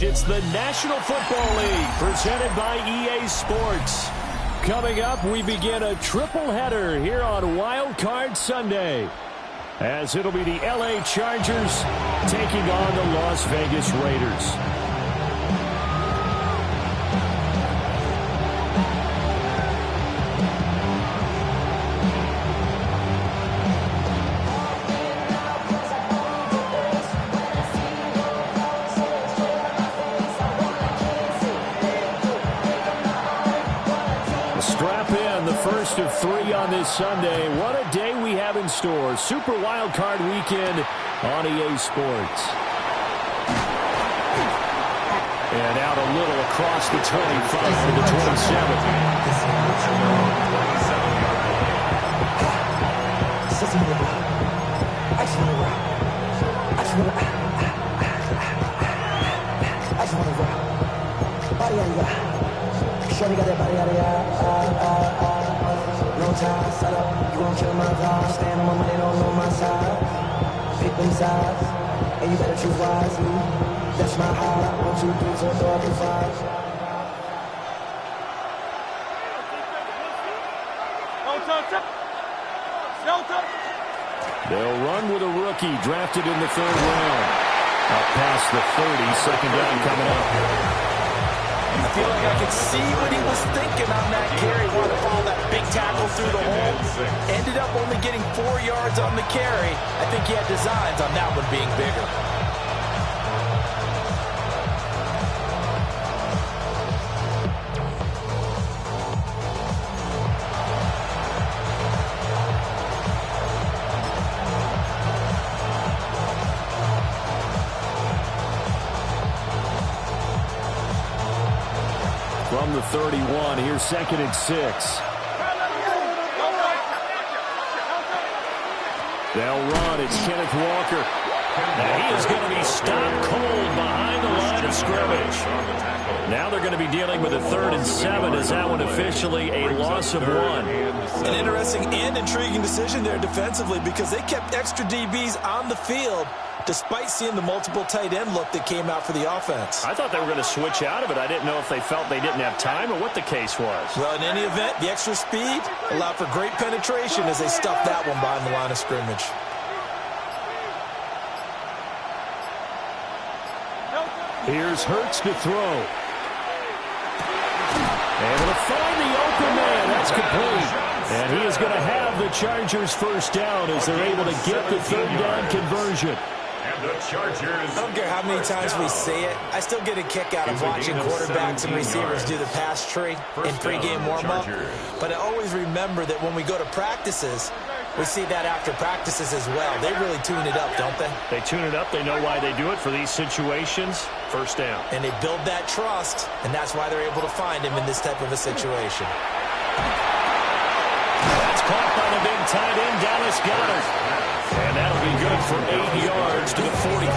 It's the National Football League presented by EA Sports. Coming up, we begin a triple header here on Wild Card Sunday, as it'll be the LA Chargers taking on the Las Vegas Raiders. First of three on this Sunday. What a day we have in store. Super Wild Card Weekend on EA Sports. And out a little across the 25 to the 27. Shorty got that body out of long time, set up, you gon' kill my vibe. Stand on my money, don't know my side. Pick them sides, and you better choose wisely. That's my high, 1, 2, 3, 4, 5. They'll run with a rookie drafted in the third round. Up past the 30, second down coming up. I feel like I could see what he was thinking on that carry. Wanted to follow that big tackle through the hole. Ended up only getting 4 yards on the carry. I think he had designs on that one being bigger. From the 31, here's 2nd and 6. They'll run. It's Kenneth Walker. Now he is going to be stopped cold behind the line of scrimmage. Now they're going to be dealing with a 3rd and 7. Is that one officially a loss of 1? An interesting and intriguing decision there defensively, because they kept extra DBs on the field despite seeing the multiple tight end look that came out for the offense. I thought they were going to switch out of it. I didn't know if they felt they didn't have time or what the case was. Well, in any event, the extra speed allowed for great penetration as they stuffed that one behind the line of scrimmage. Here's Hurts to throw. Able to find the open man. That's complete. And he is going to have the Chargers first down as they're able to get the 3rd down conversion. And the Chargers. I don't care how many times we say it, I still get a kick out of watching quarterbacks and receivers do the pass tree in pregame warm-up. But I always remember that when we go to practices, we see that after practices as well. They really tune it up, don't they? They tune it up. They know why they do it for these situations. First down. And they build that trust, and that's why they're able to find him in this type of a situation. That's caught by the big tight end, Dallas Goedert. And that'll be good for 8 yards to the 45.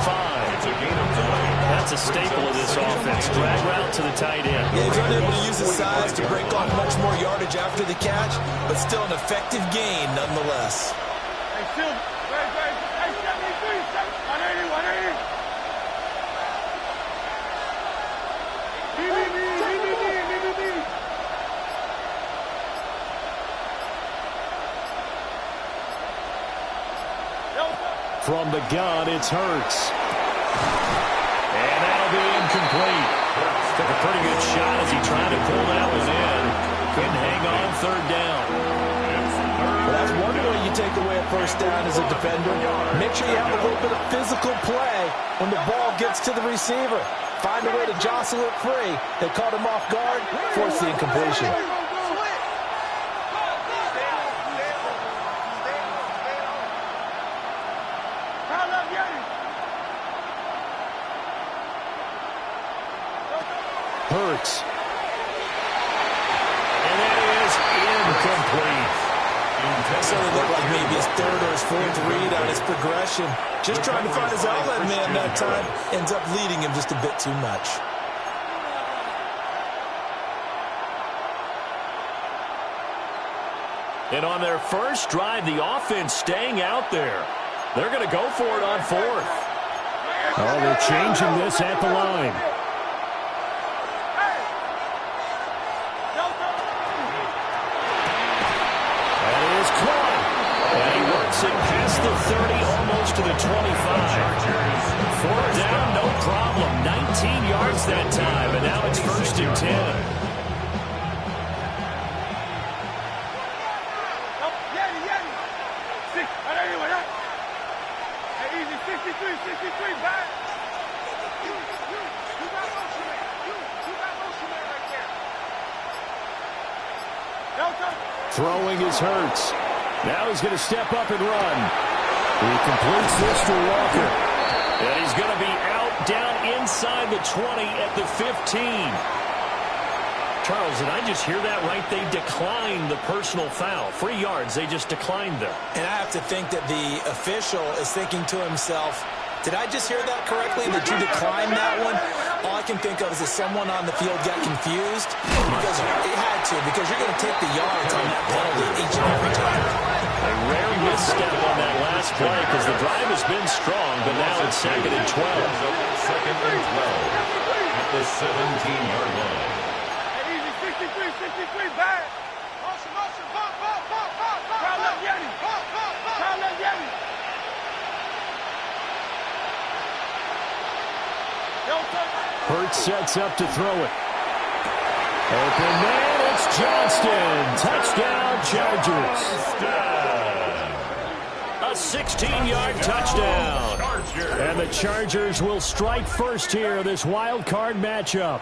That's a staple of this offense. Drag route to the tight end. Yeah, he's unable to use his size to break off much more yardage after the catch, but still an effective gain nonetheless. From the gun, it's Hurts. And that'll be incomplete. Took a pretty good shot as he tried to pull that one in. Couldn't hang on 3rd down. Well, that's one way you take away a first down as a defender. Make sure you have a little bit of physical play when the ball gets to the receiver. Find a way to jostle it free. They caught him off guard, forced the incompletion. Hurts. And that is incomplete. That certainly looked like maybe his 3rd or his 4th read on his progression. Just trying to find his outlet man that time. Ends up leading him just a bit too much. And on their first drive, the offense staying out there. They're going to go for it on 4th. Oh, they're changing this at the line. past the 30, almost to the 25. Fourth down, no problem. 19 yards that time, and now it's 1st and 10. Throwing is Hurts. Now he's going to step up and run. He completes this to Walker. And he's going to be out down inside the 20 at the 15. Charles, did I just hear that right? They declined the personal foul. 3 yards, they just declined them. And I have to think that the official is thinking to himself, did I just hear that correctly, that you declined that one? All I can think of is that someone on the field got confused because it had to, because you're going to take the yards on that penalty each and every time. A rare misstep on that last play because the drive has been strong, but now it's 2nd and 12. 2nd and 12 at the 17-yard line. Easy, 63, back. Motion, ball. Try left Yeti. Hurts sets up to throw it. Open man, it's Johnston. Touchdown, Chargers. A 16-yard touchdown. And the Chargers will strike first here, this wild card matchup.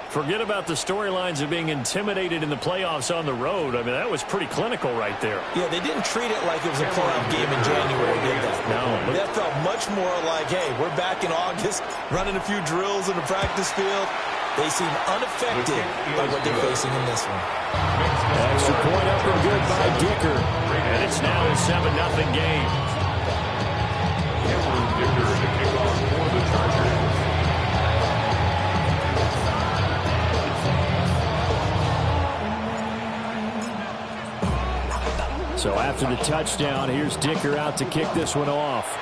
Forget about the storylines of being intimidated in the playoffs on the road. I mean, that was pretty clinical right there. Yeah, they didn't treat it like it was a playoff game in January, did they? No. That felt much more like, hey, we're back in August, running a few drills in the practice field. They seem unaffected by what they're facing in this one. Extra point up and good by Dicker. And it's now a 7-0 game. Cameron Dicker to kick off for the Chargers. So after the touchdown, here's Dicker out to kick this one off.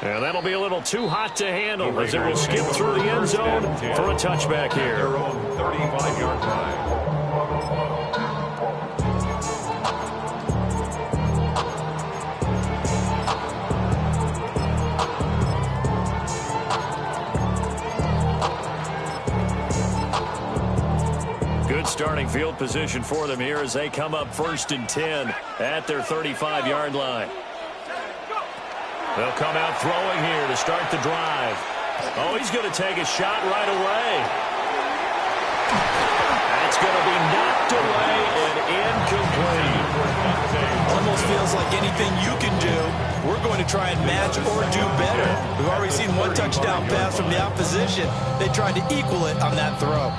And that'll be a little too hot to handle as it will skip through the end zone for a touchback here. Their own 35-yard line. Good starting field position for them here as they come up 1st and 10 at their 35-yard line. They'll come out throwing here to start the drive. Oh, he's going to take a shot right away. That's going to be knocked away and incomplete. Almost feels like anything you can do, we're going to try and match or do better. We've already seen one touchdown pass from the opposition. They tried to equal it on that throw.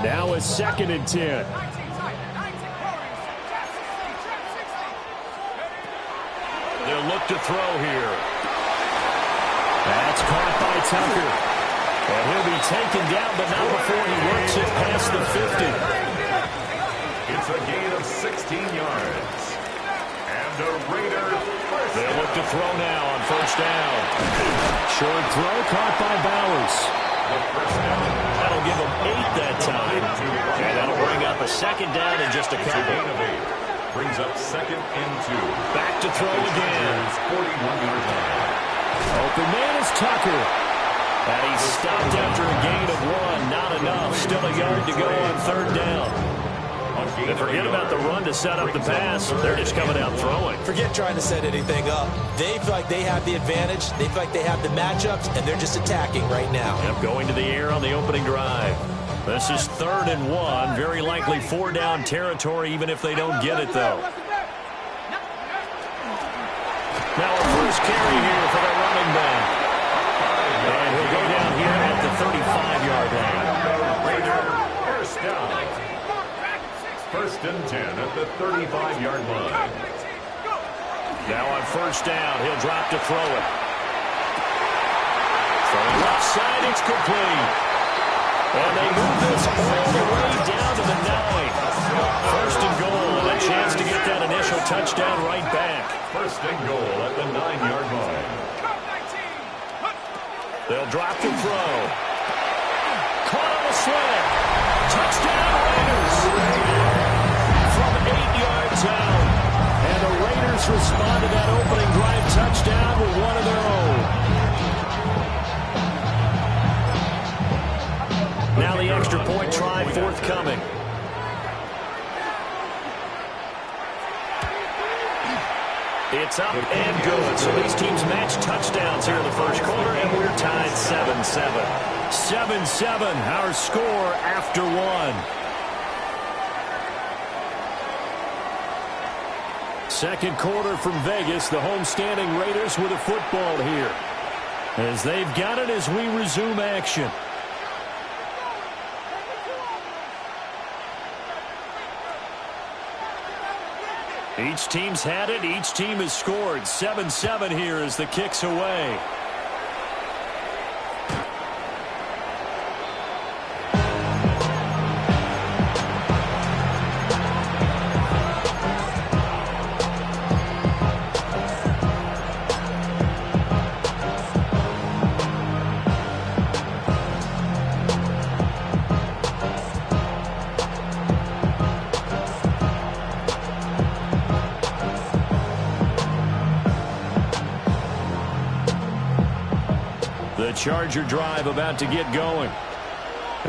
Now it's 2nd and 10. They'll look to throw here. That's caught by Tucker. And he'll be taken down, but not before he works it past the 50. It's a gain of 16 yards. And the Raiders. They'll look to throw now on 1st down. Short throw caught by Bowers. That'll give them 8 that time. And that'll bring up a 2nd down in just a couple. Brings up 2nd and 2. Back to throw again. 41-yard line. Open man is Tucker. And he's stopped after a gain of 1. Not enough. Still a yard to go on 3rd down. And forget about the run to set up the pass. They're just coming out throwing. Forget trying to set anything up. They feel like they have the advantage. They feel like they have the matchups, and they're just attacking right now. Yep, going to the air on the opening drive. This is 3rd and 1. Very likely 4-down territory, even if they don't get it, though. Now a first carry here for the running back. And he'll go down here at the 35-yard line. First down. 1st and 10 at the 35-yard line. Now on 1st down, he'll drop to throw it. From the left side, it's complete. And they move this all the way down to the 9. 1st and goal, and a chance to get that initial touchdown right back. 1st and goal at the 9-yard line. They'll drop to throw. slant. Touchdown, Raiders. From 8 yards out. And the Raiders respond to that opening drive touchdown with one of their own. Now the extra point try forthcoming. It's up and good. So these teams match touchdowns here in the first quarter, and we're tied 7-7. 7-7, our score after one. Second quarter from Vegas, the homestanding Raiders with a football here. As they've got it as we resume action. Each team's had it. Each team has scored. 7-7 here as the kick's away. Charger drive about to get going.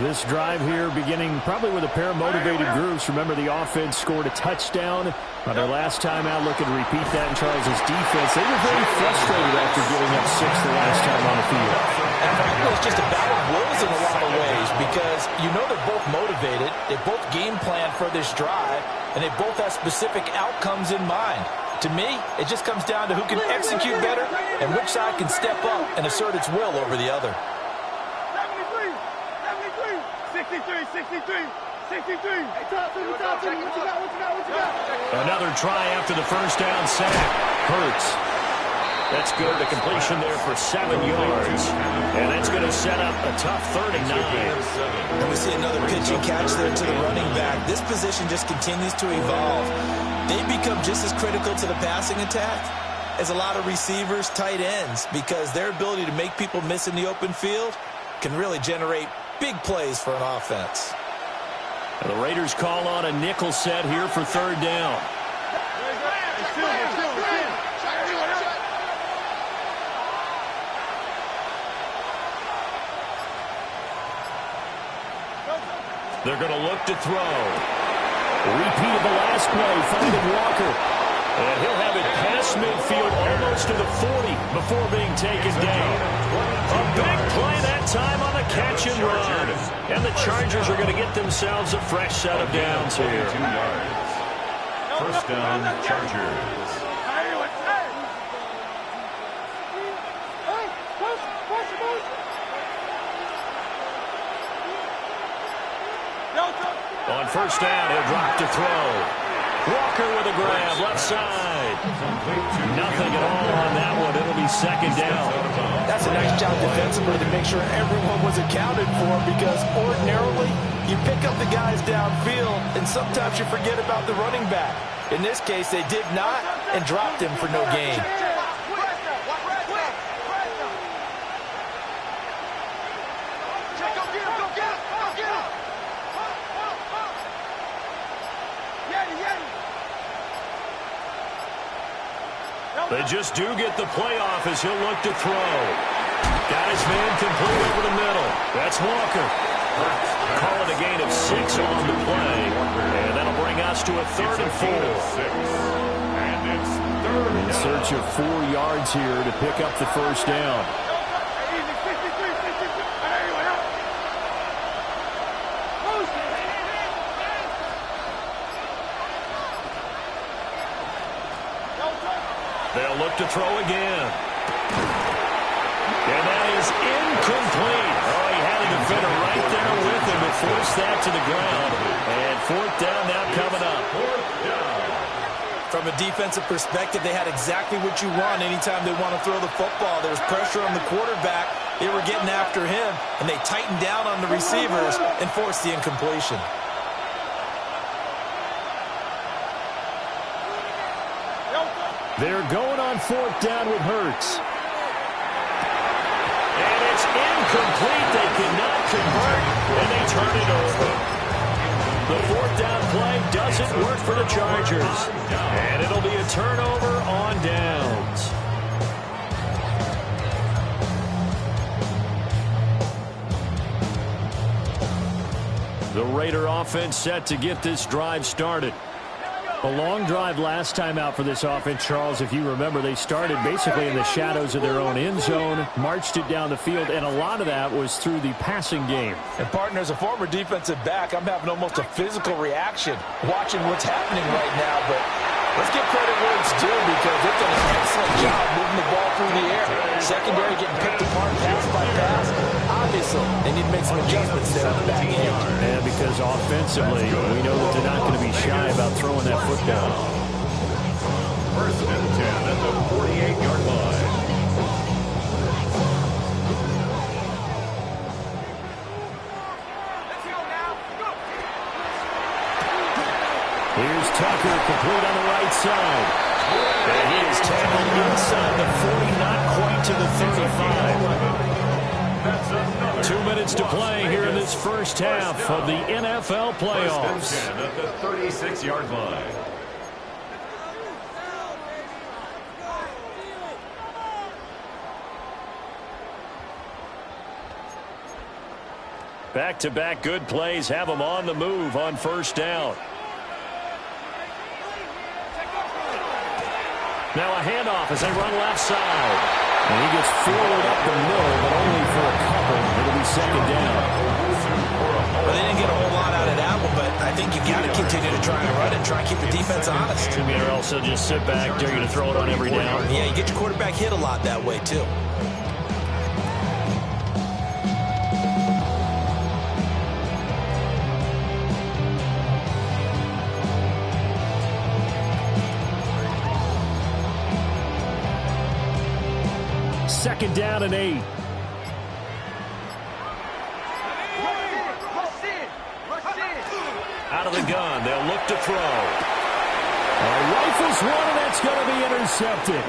This drive here beginning probably with a pair of motivated groups. Remember, the offense scored a touchdown on their last time out. Looking to repeat that in Charles' defense. They were very frustrated after giving up 6 the last time on the field. And frankly, it's just a battle of wills in a lot of ways because you know they're both motivated. They both game plan for this drive, and they both have specific outcomes in mind. To me, it just comes down to who can execute better and which side can step up and assert its will over the other. 63. Hey, talk to me. What you got? Another try after the first down sack. Hurts. That's good. The completion there for 7 yards. And that's going to set up a tough 39. And we see another pitch and catch there to the running back. This position just continues to evolve. They become just as critical to the passing attack as a lot of receivers, tight ends, because their ability to make people miss in the open field can really generate big plays for an offense. And the Raiders call on a nickel set here for third down. They're going to look to throw. Repeat of the last play, finding Walker. And he'll have it past midfield, almost to the 40 before being taken down. A big play that time on the catch and run. And the Chargers are going to get themselves a fresh set of downs here. 2 yards. First down, Chargers. On first down, he'll drop to throw. Walker with a grab, left side. Nothing at all on that one. It'll be second down. That's a nice job defensively to make sure everyone was accounted for, because ordinarily you pick up the guys downfield and sometimes you forget about the running back. In this case, they did not and dropped him for no gain. They just do get the playoff as he'll look to throw. Got his man complete over the middle. That's Walker. Call it a gain of 6 on the play. And that'll bring us to a 3rd and 4. And it's third In search of 4 yards here to pick up the first down. They'll look to throw again. And that is incomplete. Oh, he had a defender right there with him to force that to the ground. And 4th down now coming up. From a defensive perspective, they had exactly what you want anytime they want to throw the football. There's pressure on the quarterback. They were getting after him, and they tightened down on the receivers and forced the incompletion. They're going on 4th down with Hurts. And it's incomplete. They cannot convert, and they turn it over. The fourth down play doesn't work for the Chargers. And it'll be a turnover on downs. The Raider offense set to get this drive started. A long drive last time out for this offense, Charles. If you remember, they started basically in the shadows of their own end zone, marched it down the field, and a lot of that was through the passing game. And, partner, as a former defensive back, I'm having almost a physical reaction watching what's happening right now. But let's give credit where it's due because they've done an excellent job moving the ball through the air. Secondary getting picked apart pass by pass. Obviously, they need to make some adjustments there on the back end. Yeah, because offensively, we know that they're not going to be shy about throwing that football. First and 10 at the 48-yard line. Here's Tucker, complete on the right side. And he is tackled inside the 40, not quite to the 35. 2 minutes to play here in this first half of the NFL playoffs. First and 10 at the 36-yard line. Back-to-back good plays have them on the move on first down. Now a handoff as they run left side. And he gets forward up the middle, but only for a couple. It'll be second down. Well, they didn't get a whole lot out of that one, but I think you got to continue to try and run and try and keep the defense honest. Or else they'll just sit back, dare you to throw it on every down. Yeah, you get your quarterback hit a lot that way, too. Second down and 8. Out of the gun, they'll look to throw. Rifles one, and that's going to be intercepted.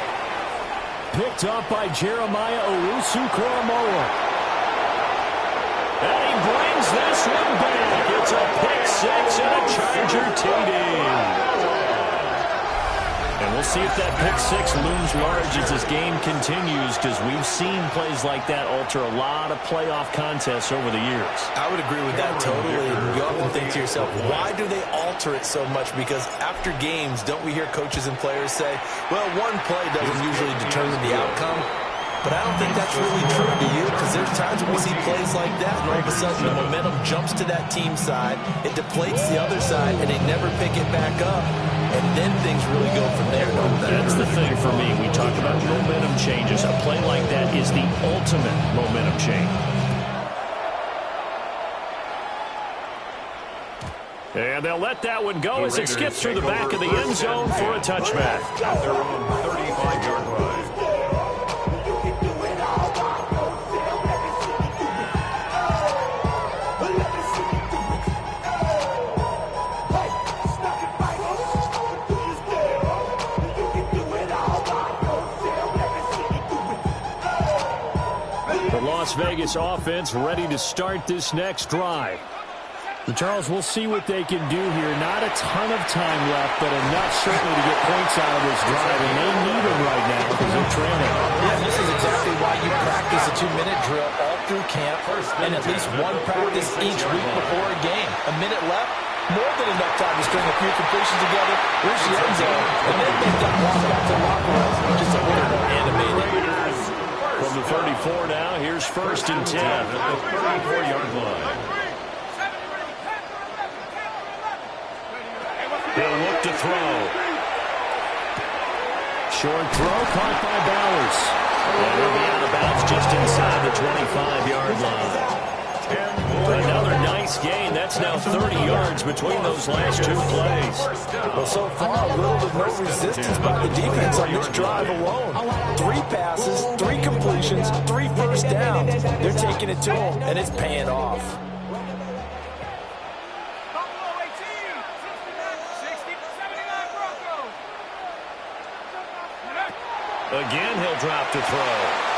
Picked up by Jeremiah Owusu-Koramoah. And he brings this one back. It's a pick six and a Charger TD. And we'll see if that pick six looms large as this game continues, because we've seen plays like that alter a lot of playoff contests over the years. I would agree with that totally. You often think to yourself, why do they alter it so much? Because after games, don't we hear coaches and players say, well, one play doesn't usually determine the outcome. But I don't think that's really true to you, because there's times when we see plays like that, and all of a sudden the momentum jumps to that team side, it deflates the other side, and they never pick it back up. And then things really go from there, don't they? That's the thing for me. We talk about momentum changes. A play like that is the ultimate momentum change. And they'll let that one go as it skips through the back of the end zone for a touchback. At their own 35-yard line. Las Vegas offense ready to start this next drive. Charles, we'll see what they can do here. Not a ton of time left, but enough certainly to get points out of this drive, and they need them right now because they're trailing. Yeah, this is exactly why you practice a 2-minute drill all through camp and at least one practice each week before a game. A minute left, more than enough time to string a few completions together, reach the end zone, and then make that walk back to the locker room. Just a little more animated. From the 34 now, here's first and 10 at the 34-yard line. They'll look to throw. Short throw caught by Bowers. And it'll be out of bounds just inside the 25-yard line. Another nice gain. That's now 30 yards between those last two plays. Well, so far, little to no resistance by the defense on this drive alone. 3 passes, 3 completions, 3 first downs. They're taking it to them, and it's paying off. Again, he'll drop to throw.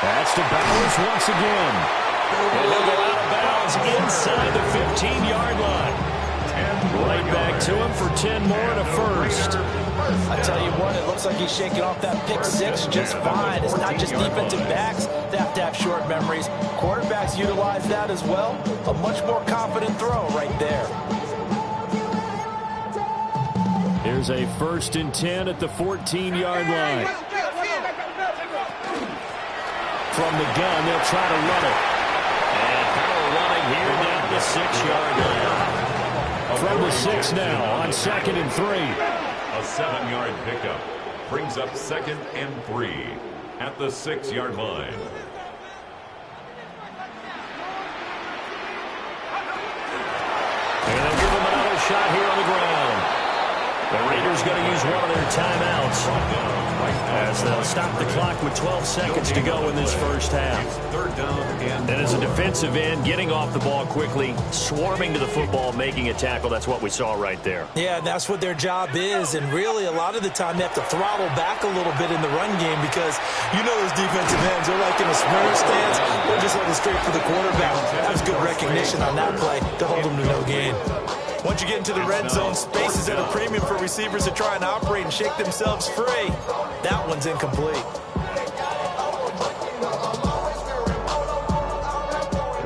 That's to Bowers once again. And he'll go out of bounds inside the 15-yard line. Right back to him for 10 more and a first. I tell you what, it looks like he's shaking off that pick six just fine. It's not just defensive backs that have to have short memories. Quarterbacks utilize that as well. A much more confident throw right there. Here's a 1st and 10 at the 14-yard line. From the gun, they'll try to run it. And power running here down the 6-yard line. From the 6 now on 2nd and 3. A 7-yard pickup brings up 2nd and 3 at the 6-yard line. And they'll give him another shot here on the ground. The Raiders going to use one of their timeouts as they'll stop the clock with 12 seconds to go in this first half. And as a defensive end, getting off the ball quickly, swarming to the football, making a tackle, that's what we saw right there. Yeah, that's what their job is. And really, a lot of the time, they have to throttle back a little bit in the run game because you know those defensive ends, they're like in a sprinter stance. They're just heading straight for the quarterback. That's good recognition on that play to hold them to no gain. Once you get into the red zone, space is at a premium for receivers to try and operate and shake themselves free. That one's incomplete.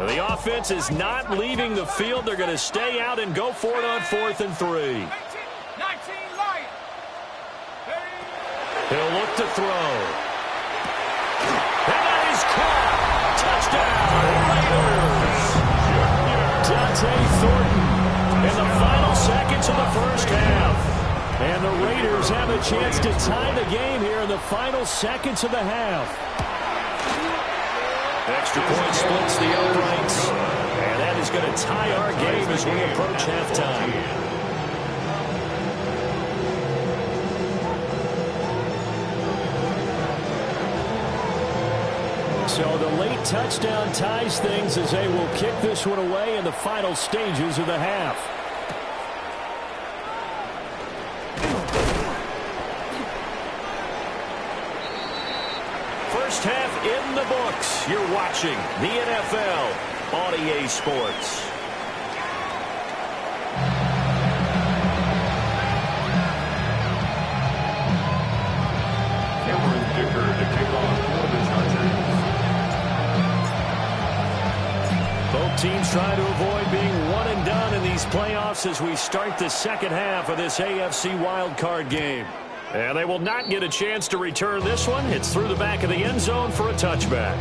The offense is not leaving the field. They're going to stay out and go for it on 4th and 3. He'll look to throw. And that is caught. Touchdown, Raiders. Dante Thornton in the final seconds of the first half. And the Raiders have a chance to tie the game here in the final seconds of the half. Extra point splits the uprights. And that is going to tie our game as we approach halftime. So the late touchdown ties things as they will kick this one away in the final stages of the half. First half in the books. You're watching the NFL on EA Sports. Cameron Dicker to kick off for the Chargers. Both teams trying to avoid being one and done in these playoffs as we start the second half of this AFC wildcard game. And they will not get a chance to return this one. It's through the back of the end zone for a touchback.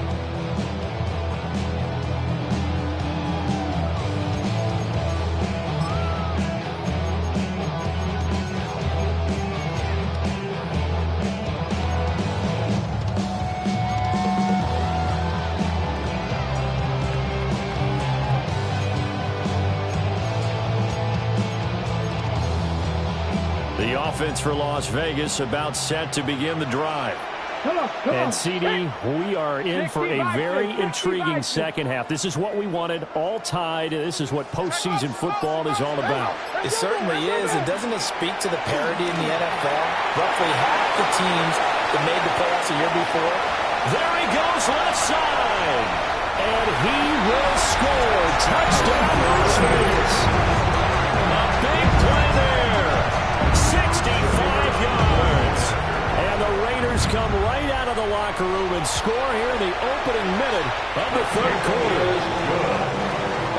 Offense for Las Vegas about set to begin the drive. And CD, we are in for a very intriguing second half. This is what we wanted, all tied. This is what postseason football is all about. It certainly is. And doesn't it speak to the parity in the NFL? Roughly half the teams that made the playoffs a year before. There he goes, left side. And he will score. Touchdown, Las Vegas. A big play there. 65 yards. And the Raiders come right out of the locker room and score here in the opening minute of the third quarter.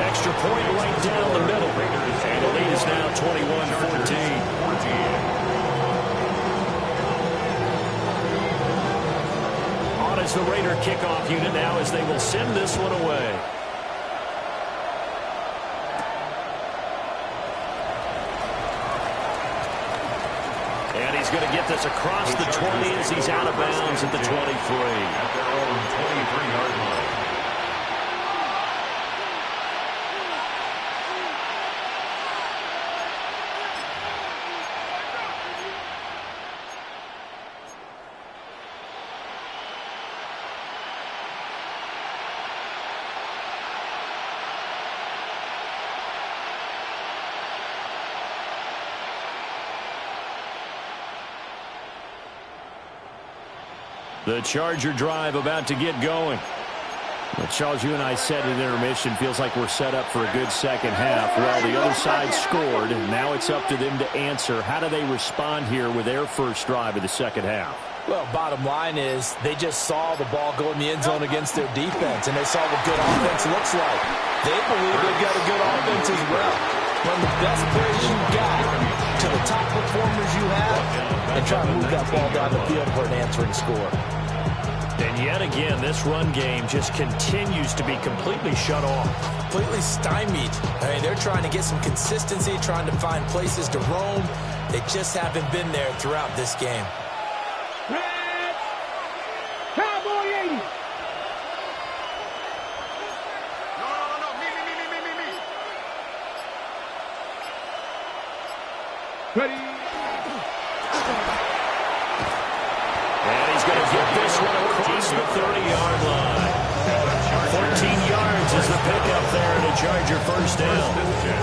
Extra point right down the middle. And the lead is now 21-14. On is the Raider kickoff unit now as they will send this one away. He's going to get this across the 20 as he's out of bounds at the 23. At their own 23-yard line. The Charger drive about to get going. Well, Charles, you and I said at intermission, feels like we're set up for a good second half. Well, the other side scored, and now it's up to them to answer. How do they respond here with their first drive of the second half? Well, bottom line is they just saw the ball go in the end zone against their defense, and they saw what good offense looks like. They believe they've got a good offense as well. Run the best plays you've got to the top performers you have, and try to move that ball down the field for an answering score. And yet again, this run game just continues to be completely shut off. Completely stymied. I mean, they're trying to get some consistency, trying to find places to roam. They just haven't been there throughout this game. Cowboy 80. Ready. And he's going to get this one across the 30-yard line. 14 yards is the pickup there and a Charger first down.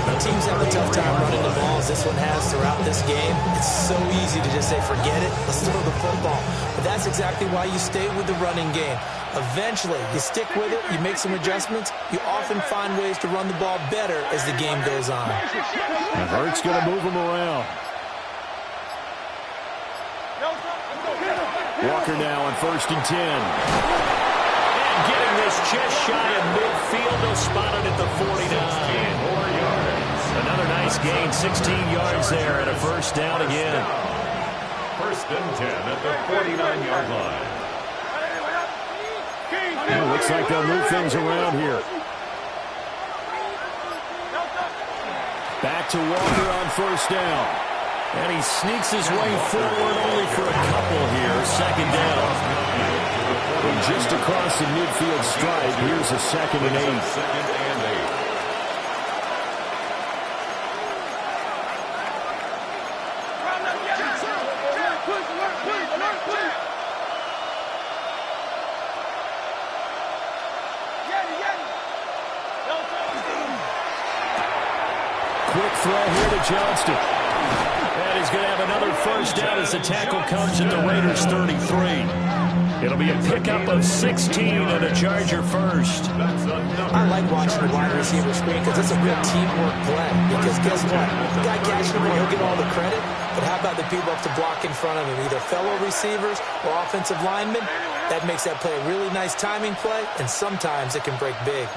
The teams have a tough time running the ball as this one has throughout this game. It's so easy to just say, forget it, let's throw the football. But that's exactly why you stay with the running game. Eventually, you stick with it, you make some adjustments, you often find ways to run the ball better as the game goes on. And Hurts going to move him around. Walker now on 1st and 10. And getting this just shy of midfield. They'll spot it at the 49. Another nice gain, 16 yards there and a first down again. 1st and 10 at the 49-yard line. Well, looks like they'll move things around here. Back to Walker on 1st down. And he sneaks his way forward only for a couple here. 2nd down. And just across the midfield stripe, here's a 2nd and 8. 2nd and 8. Quick throw here to Johnston. And he's going to have another first down as the tackle comes at the Raiders' 33. It'll be a pickup of 16 and a Charger first. I like watching the wide receiver screen because it's a real teamwork play. Because guess what? The guy catching the ball, he'll get all the credit. But how about the people up to block in front of him? Either fellow receivers or offensive linemen. That makes that play a really nice timing play, and sometimes it can break big.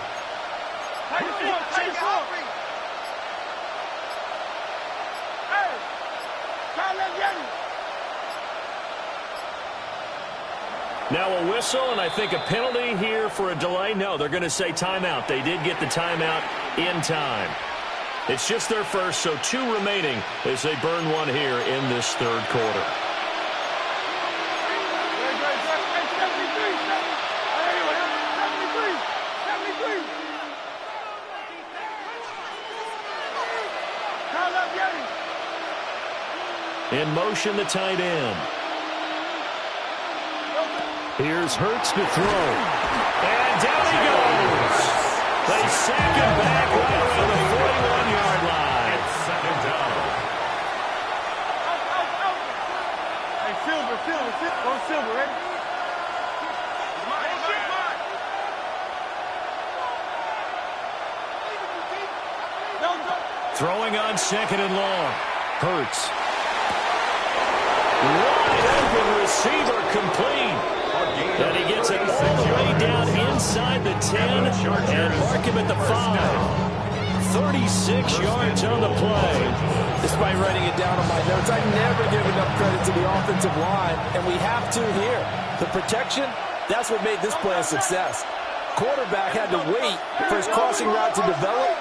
Now a whistle, and I think a penalty here for a delay. No, they're going to say timeout. They did get the timeout in time. It's just their first, so 2 remaining as they burn one here in this 3rd quarter. In motion, the tight end. Here's Hurts to throw. And down he goes. They sack him back right around the 41-yard line. It's 2nd down. Hey, Silver. Go Silver, ready? Throwing on 2nd and long. Hurts. Wide open receiver complete. And he gets it all the way down inside the 10 and mark him at the 5. 36 yards on the play. Despite writing it down on my notes, I never give enough credit to the offensive line, and we have to here. The protection, that's what made this play a success. Quarterback had to wait for his crossing route to develop,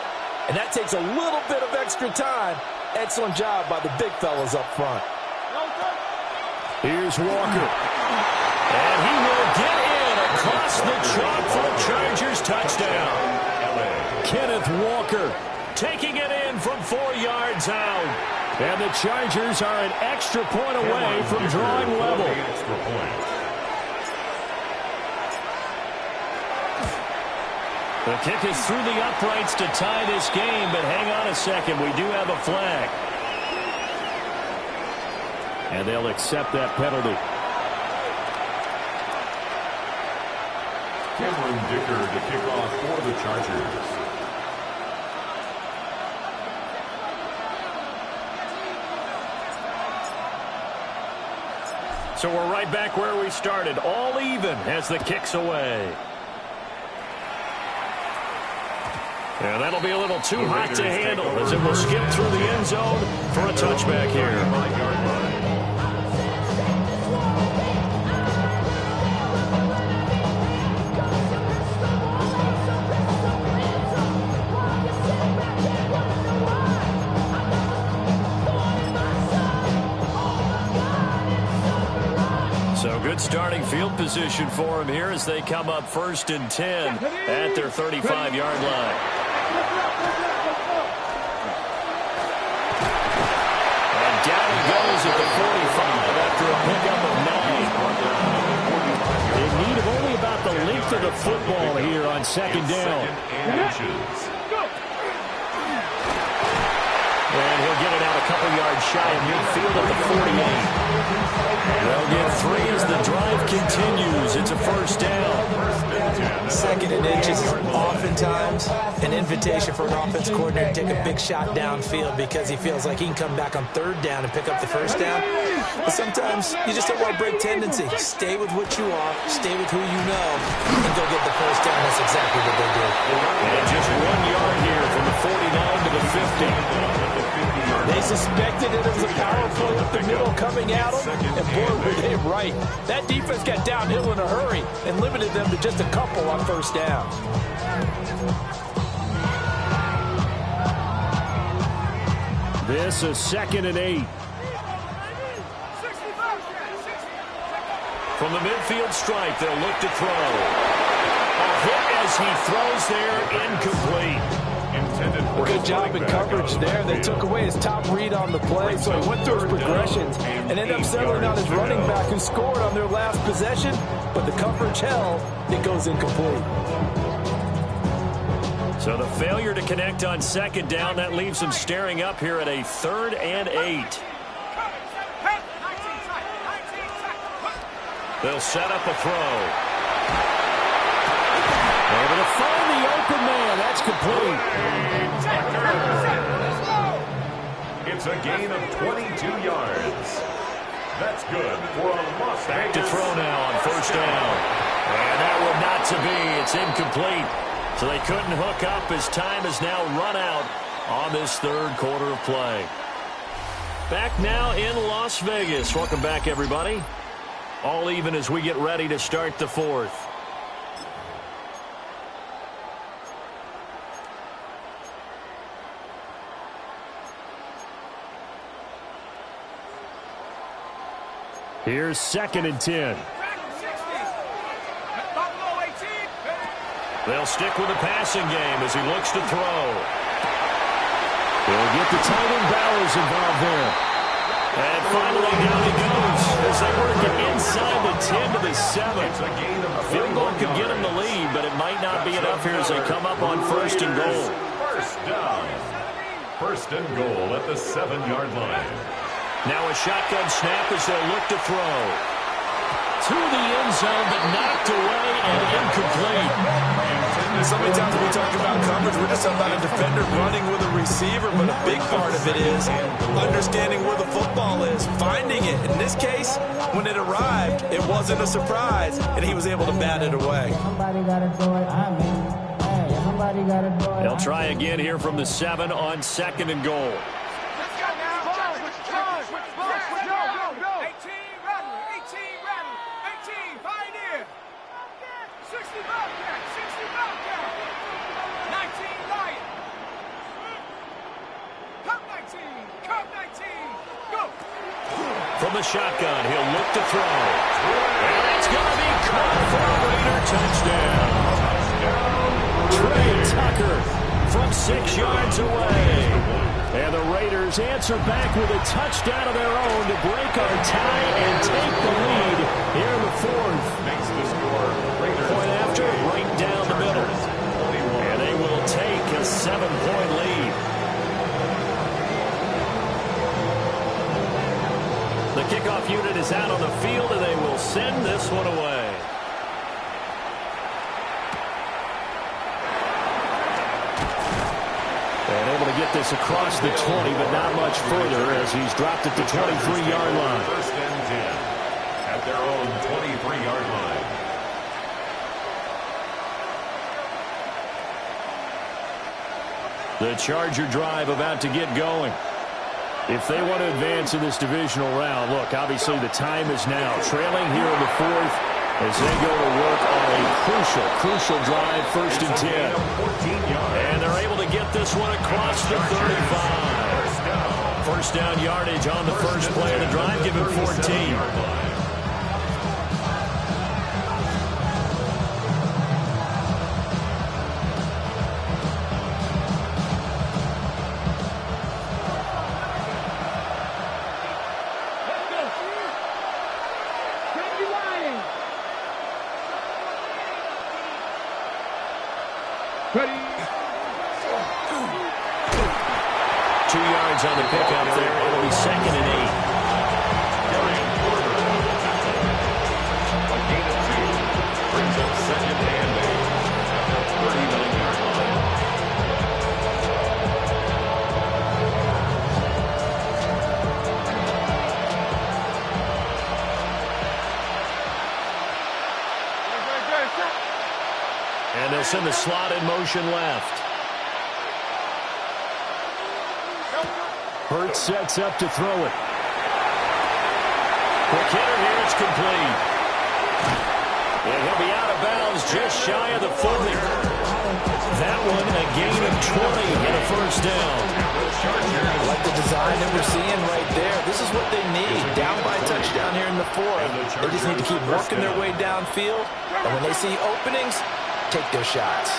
and that takes a little bit of extra time. Excellent job by the big fellas up front. Here's Walker. And he will get in across the chalk for a Chargers touchdown. Kenneth Walker taking it in from 4 yards out. And the Chargers are an extra point away from drawing level. Extra point. The kick is through the uprights to tie this game, but hang on a second. We do have a flag. And they'll accept that penalty. Cameron Dicker to kick off for the Chargers. So we're right back where we started, all even as the kick's away. And that'll be a little too hot to handle as it will skip through the end zone for a touchback here. So good starting field position for him here as they come up 1st and 10 at their 35-yard line. And down he goes at the 45 after a pickup of 9. In need of only about the length of the football here on 2nd down. And he'll get it out a couple yards shy of midfield at the 48. They'll get 3 as the drive continues. It's a 1st down. 2nd and inches is oftentimes an invitation for an offense coordinator to take a big shot downfield because he feels like he can come back on 3rd down and pick up the 1st down. But sometimes you just don't want to break tendency. Stay with what you are, stay with who you know, and go get the 1st down. That's exactly what they did. And just 1 yard here from the 49 to the 50. They suspected it was a power play up the middle coming at them, and boy, were they right. That defense got downhill in a hurry and limited them to just a couple on 1st down. This is 2nd and 8. From the midfield stripe, they'll look to throw. A hit as he throws there, incomplete. Good job in coverage there. They took away his top read on the play, so he went through his progressions and ended up settling on his running back who scored on their last possession, but the coverage held. It goes incomplete. So the failure to connect on 2nd down, that leaves them staring up here at a 3rd and 8. They'll set up a throw. Able to find the open man. That's complete. It's a gain of 22 yards. That's good for a Las Vegas. Back to throw now on 1st down. And that will not to be. It's incomplete. So they couldn't hook up as time has now run out on this 3rd quarter of play. Back now in Las Vegas. Welcome back, everybody. All even as we get ready to start the 4th. Here's 2nd and 10. They'll stick with the passing game as he looks to throw. They'll get the tight end Bowers involved there. And finally down he goes as they work it inside the 10 to the 7. A field goal could get them the lead, but it might not be enough here as they come up on 1st and goal. 1st down. 1st and goal at the 7-yard line. Now a shotgun snap as they'll look to throw. To the end zone, but knocked away and incomplete. So many times when we talk about coverage, we're just talking about a defender running with a receiver, but a big part of it is understanding where the football is, finding it. In this case, when it arrived, it wasn't a surprise, and he was able to bat it away. They'll try again here from the 7 on 2nd and goal. From the shotgun, he'll look to throw. And it's going to be caught for a Raider touchdown. Trey Tucker from 6 yards away. And the Raiders answer back with a touchdown of their own to break our tie and take the lead here in the 4th. Makes the score. Point after, right down the middle. And they will take a 7-point lead. The kickoff unit is out on the field, and they will send this one away. this across the 20, but not much further as he's dropped at the 23-yard line. First and 10 at their own 23-yard line. The Charger drive about to get going. If they want to advance in this divisional round, look, obviously the time is now. Trailing here in the fourth as they go to work on a crucial drive, first and 10. And they're able to get this one across the 35. First down yardage on the first play of the drive, give him 14. Ready. 2 yards on the pickup there. It'll be second and 8. A gain of 2 brings up second and 8 at the 39-yard line. And they'll send the slot in motion left. Hurts sets up to throw it. Quick hitter here, it's complete. And he'll be out of bounds just shy of the 40. That one a gain of 20 and a first down. I like the design that we're seeing right there. This is what they need. Down by a touchdown here in the fourth. They just need to keep working their way downfield. And when they see openings, take their shots.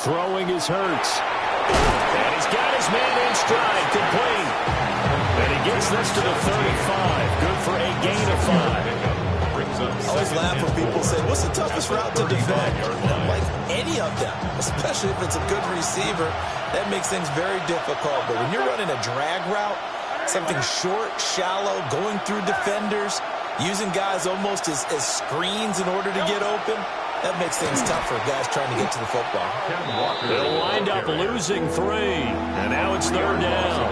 Throwing is Hurts. And he's got his man in stride, complete. And he gets this to the 35. Good for a gain of 5. I always laugh when people say, what's the toughest route to defend? Like any of them, especially if it's a good receiver, that makes things very difficult. But when you're running a drag route, something short, shallow, going through defenders, using guys almost as screens in order to get open, that makes things tough for guys trying to get to the football. They'll wind up losing 3. And now it's third down.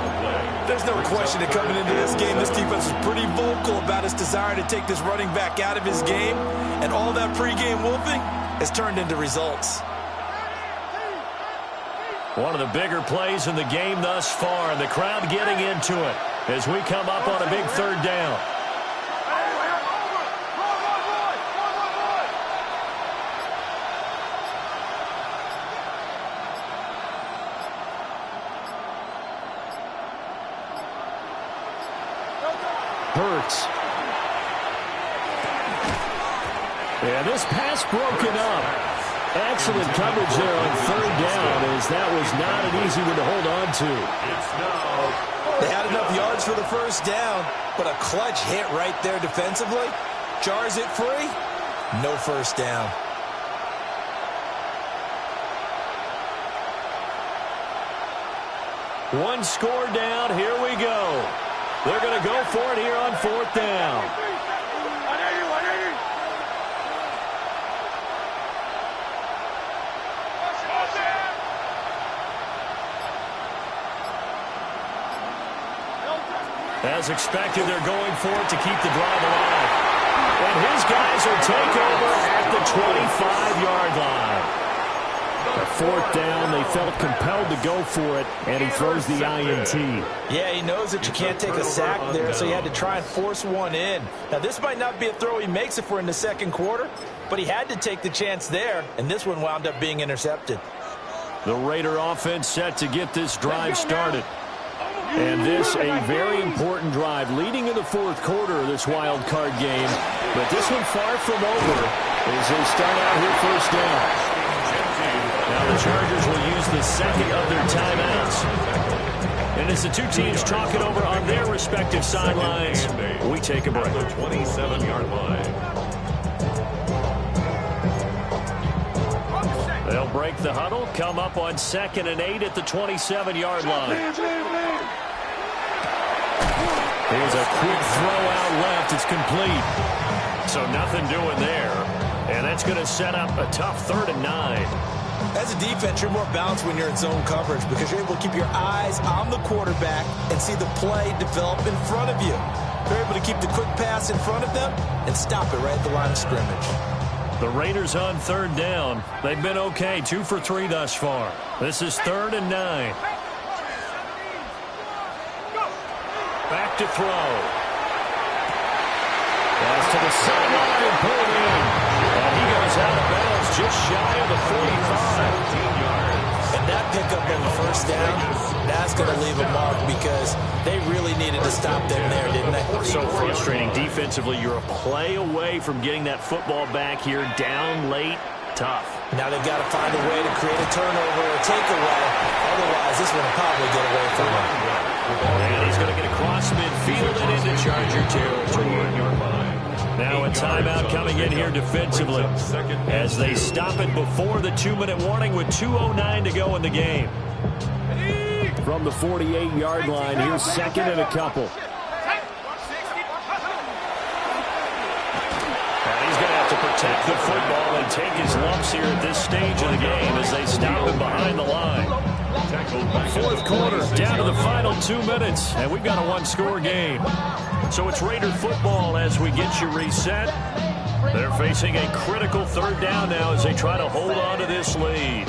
There's no question that coming into this game, this defense was pretty vocal about its desire to take this running back out of his game. And all that pregame wolfing has turned into results. One of the bigger plays in the game thus far, and the crowd getting into it as we come up on a big third down. Hurts. And this pass broken up. Excellent coverage there on third down, as that was not an easy one to hold on to. They had enough yards for the first down, but a clutch hit right there defensively. Jars it free. No first down. One score down. Here we go. They're going to go for it here on fourth down. As expected, they're going for it to keep the drive alive. And his guys will take over at the 25-yard line. At fourth down, they felt compelled to go for it, and he throws the INT. Yeah, he knows that you can't take a sack there, so he had to try and force one in. Now, this might not be a throw he makes if we're in the second quarter, but he had to take the chance there, and this one wound up being intercepted. The Raider offense set to get this drive started. And this a very important drive leading in the fourth quarter of this wild card game. But this one far from over as they start out here first down. Now the Chargers will use the second of their timeouts. And as the two teams talk it over on their respective sidelines, we take a break. The 27-yard line. They'll break the huddle, come up on 2nd and 8 at the 27-yard line. Here's a quick throw out left. It's complete. So nothing doing there. And that's going to set up a tough 3rd and 9. As a defense, you're more balanced when you're in zone coverage because you're able to keep your eyes on the quarterback and see the play develop in front of you. They're able to keep the quick pass in front of them and stop it right at the line of scrimmage. The Raiders on 3rd down. They've been okay, 2 for 3 thus far. This is 3rd and 9. Back to throw. Pass to the sideline and pulled in. And he goes out of bounds just shy of the 45. And that pickup on the first down, that's going to leave a mark because they really needed to stop them there, didn't they? So frustrating. Defensively, you're a play away from getting that football back here. Down late, tough. Now they've got to find a way to create a turnover or takeaway. Otherwise, this one will probably get away from him. And he's going to get across midfield and into Charger territory. Now a timeout coming in here defensively as they stop it before the 2-minute warning with 2:09 to go in the game. From the 48-yard line, here's 2nd and a couple. And he's going to have to protect the football and take his lumps here at this stage of the game as they stop him behind the line. 4th quarter, down to the final 2 minutes, and we've got a 1-score game. So it's Raider football as we get you reset. They're facing a critical 3rd down now as they try to hold on to this lead.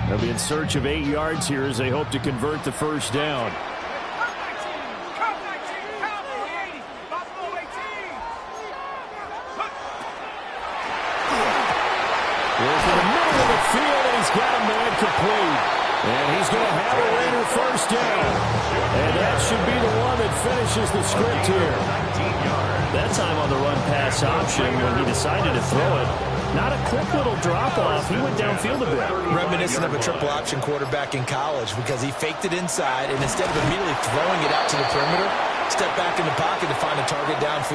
They'll be in search of 8 yards here as they hope to convert the 1st down. Goes to the middle of the field, and he's got a man complete. And he's going to have a Raider 1st down. And that should be the one that finishes the script here. That time on the run-pass option when he decided to throw it. Not a quick little drop-off. He went downfield a bit. Reminiscent of a triple option quarterback in college because he faked it inside, and instead of immediately throwing it out to the perimeter, stepped back in the pocket to find a target downfield.